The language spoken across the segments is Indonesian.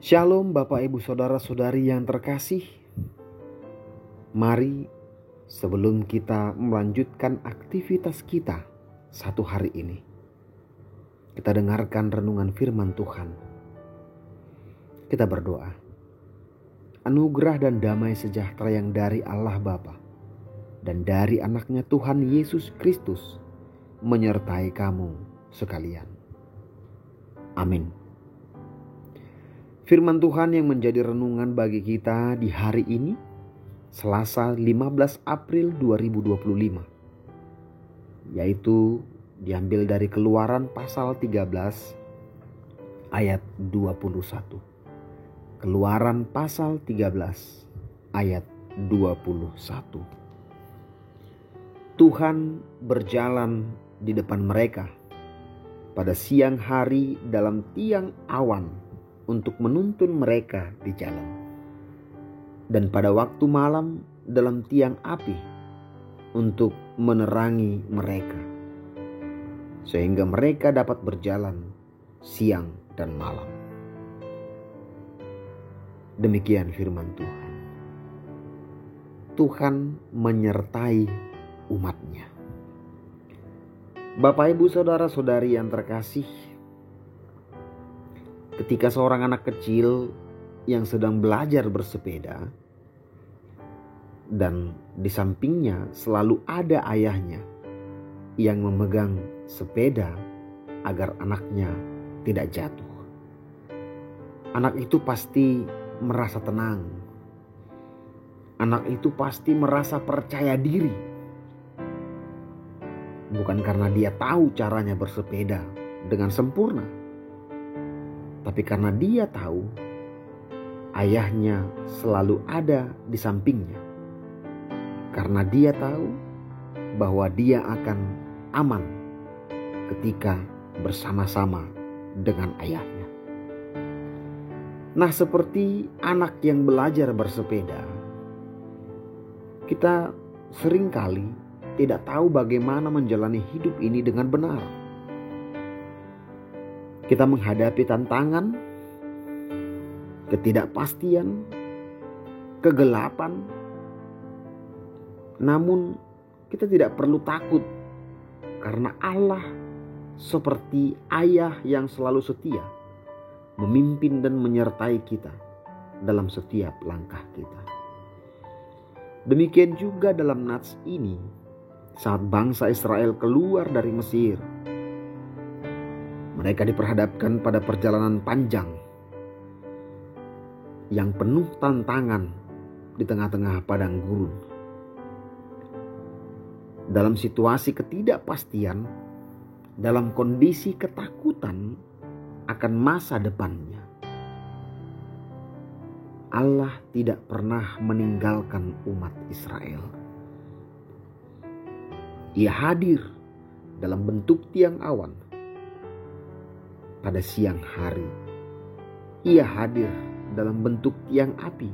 Shalom Bapak Ibu Saudara-saudari yang terkasih. Mari sebelum kita melanjutkan aktivitas kita satu hari ini, kita dengarkan renungan firman Tuhan. Kita berdoa. Anugerah dan damai sejahtera yang dari Allah Bapa dan dari anaknya Tuhan Yesus Kristus menyertai kamu sekalian. Amin. Firman Tuhan yang menjadi renungan bagi kita di hari ini, Selasa 15 April 2025, yaitu diambil dari Keluaran pasal 13 ayat 21. Keluaran pasal 13 ayat 21. Tuhan berjalan di depan mereka pada siang hari dalam tiang awan untuk menuntun mereka di jalan, dan pada waktu malam dalam tiang api untuk menerangi mereka, sehingga mereka dapat berjalan siang dan malam. Demikian firman Tuhan. Tuhan menyertai umatnya. Bapak Ibu Saudara-saudari yang terkasih, ketika seorang anak kecil yang sedang belajar bersepeda dan di sampingnya selalu ada ayahnya yang memegang sepeda agar anaknya tidak jatuh, anak itu pasti merasa tenang. Anak itu pasti merasa percaya diri. Bukan karena dia tahu caranya bersepeda dengan sempurna, tapi karena dia tahu ayahnya selalu ada di sampingnya. Karena dia tahu bahwa dia akan aman ketika bersama-sama dengan ayahnya. Nah, seperti anak yang belajar bersepeda, kita seringkali tidak tahu bagaimana menjalani hidup ini dengan benar. Kita menghadapi tantangan, ketidakpastian, kegelapan. Namun kita tidak perlu takut, karena Allah seperti ayah yang selalu setia, memimpin dan menyertai kita dalam setiap langkah kita. Demikian juga dalam nats ini, saat bangsa Israel keluar dari Mesir, mereka diperhadapkan pada perjalanan panjang yang penuh tantangan di tengah-tengah padang gurun. Dalam situasi ketidakpastian, dalam kondisi ketakutan akan masa depannya, Allah tidak pernah meninggalkan umat Israel. Ia hadir dalam bentuk tiang awan. Pada siang hari, ia hadir dalam bentuk tiang api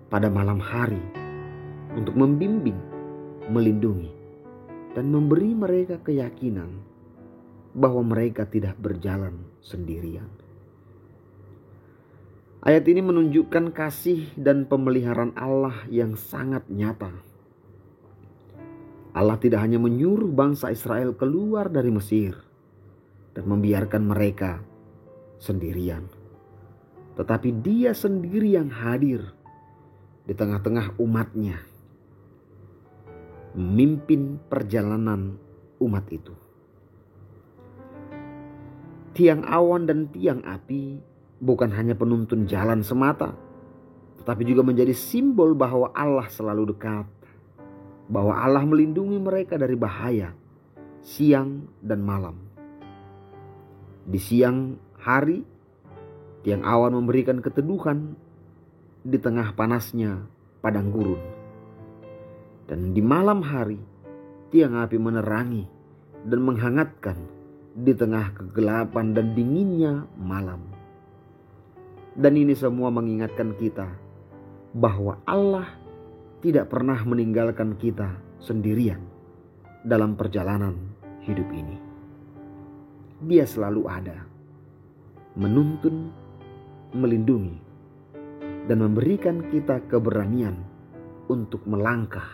pada malam hari untuk membimbing, melindungi, dan memberi mereka keyakinan bahwa mereka tidak berjalan sendirian. Ayat ini menunjukkan kasih dan pemeliharaan Allah yang sangat nyata. Allah tidak hanya menyuruh bangsa Israel keluar dari Mesir dan membiarkan mereka sendirian, tetapi Dia sendiri yang hadir di tengah-tengah umatnya, memimpin perjalanan umat itu. Tiang awan dan tiang api bukan hanya penuntun jalan semata, tetapi juga menjadi simbol bahwa Allah selalu dekat, bahwa Allah melindungi mereka dari bahaya siang dan malam. Di siang hari, tiang awan memberikan keteduhan di tengah panasnya padang gurun. Dan di malam hari, tiang api menerangi dan menghangatkan di tengah kegelapan dan dinginnya malam. Dan ini semua mengingatkan kita bahwa Allah tidak pernah meninggalkan kita sendirian dalam perjalanan hidup ini. Dia selalu ada, menuntun, melindungi dan memberikan kita keberanian untuk melangkah,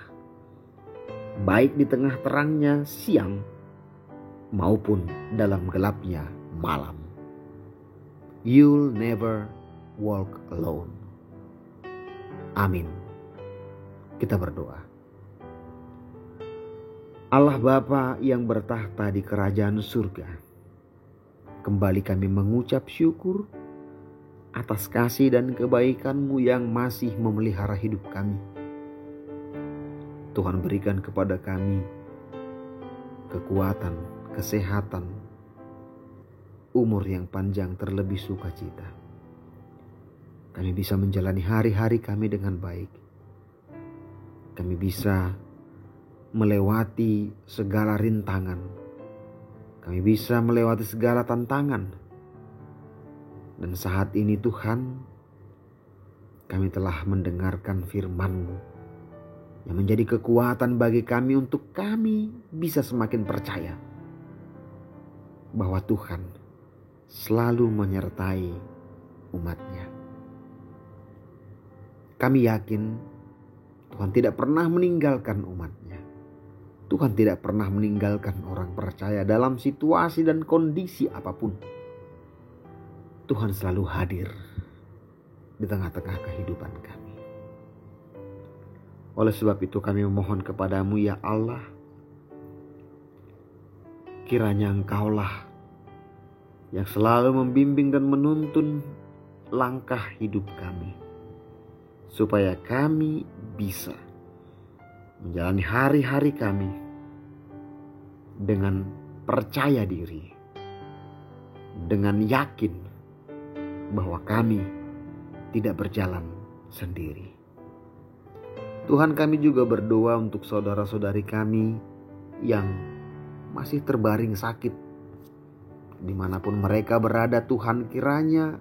baik di tengah terangnya siang maupun dalam gelapnya malam. You'll never walk alone. Amin. Kita berdoa. Allah Bapa yang bertahta di kerajaan surga, kembali kami mengucap syukur atas kasih dan kebaikan-Mu yang masih memelihara hidup kami. Tuhan, berikan kepada kami kekuatan, kesehatan, umur yang panjang, terlebih sukacita. Kami bisa menjalani hari-hari kami dengan baik. Kami bisa melewati segala rintangan. Kami bisa melewati segala tantangan. Dan saat ini Tuhan, kami telah mendengarkan firman-Mu yang menjadi kekuatan bagi kami untuk kami bisa semakin percaya bahwa Tuhan selalu menyertai umat-Nya. Kami yakin Tuhan tidak pernah meninggalkan umat-Nya. Tuhan tidak pernah meninggalkan orang percaya dalam situasi dan kondisi apapun. Tuhan selalu hadir di tengah-tengah kehidupan kami. Oleh sebab itu kami memohon kepada-Mu ya Allah, kiranya Engkaulah yang selalu membimbing dan menuntun langkah hidup kami, supaya kami bisa menjalani hari-hari kami dengan percaya diri, dengan yakin bahwa kami tidak berjalan sendiri. Tuhan, kami juga berdoa untuk saudara-saudari kami yang masih terbaring sakit. Dimanapun mereka berada, Tuhan, kiranya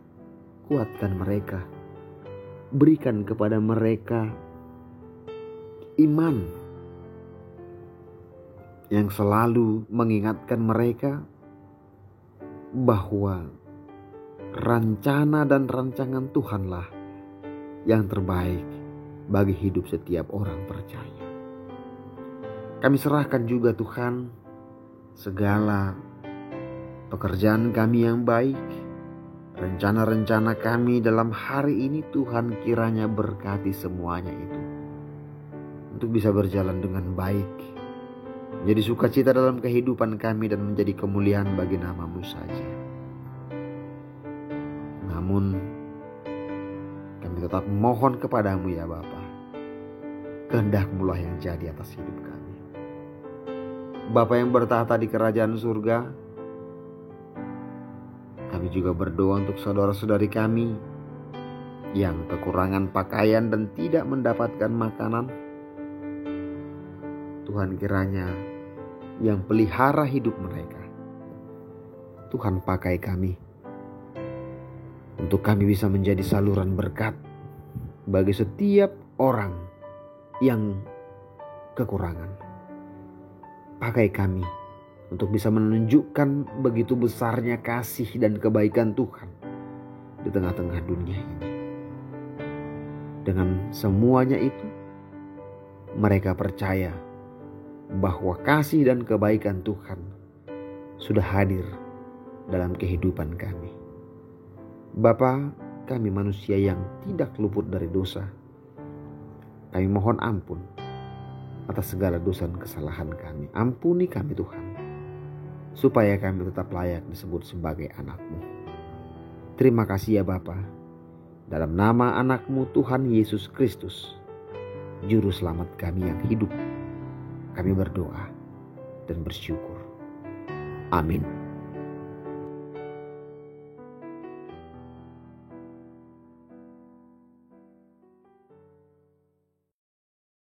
kuatkan mereka. Berikan kepada mereka iman yang selalu mengingatkan mereka bahwa rencana dan rancangan Tuhanlah yang terbaik bagi hidup setiap orang percaya. Kami serahkan juga Tuhan segala pekerjaan kami yang baik, rencana-rencana kami dalam hari ini. Tuhan, kiranya berkati semuanya itu untuk bisa berjalan dengan baik, menjadi sukacita dalam kehidupan kami dan menjadi kemuliaan bagi nama-Mu saja. Namun kami tetap mohon kepada-Mu ya Bapa, kehendak-Mu lah yang jadi atas hidup kami. Bapa yang bertahta di kerajaan surga, kami juga berdoa untuk saudara-saudari kami yang kekurangan pakaian dan tidak mendapatkan makanan. Tuhan, kiranya yang pelihara hidup mereka, Tuhan, pakai kami untuk kami bisa menjadi saluran berkat bagi setiap orang yang kekurangan. Pakai kami untuk bisa menunjukkan begitu besarnya kasih dan kebaikan Tuhan di tengah-tengah dunia ini. Dengan semuanya itu, mereka percaya bahwa kasih dan kebaikan Tuhan sudah hadir dalam kehidupan kami. Bapa, kami manusia yang tidak luput dari dosa. Kami mohon ampun atas segala dosa dan kesalahan kami. Ampuni kami Tuhan, supaya kami tetap layak disebut sebagai anak-Mu. Terima kasih ya Bapa. Dalam nama anak-Mu Tuhan Yesus Kristus, Juru Selamat kami yang hidup, kami berdoa dan bersyukur. Amin.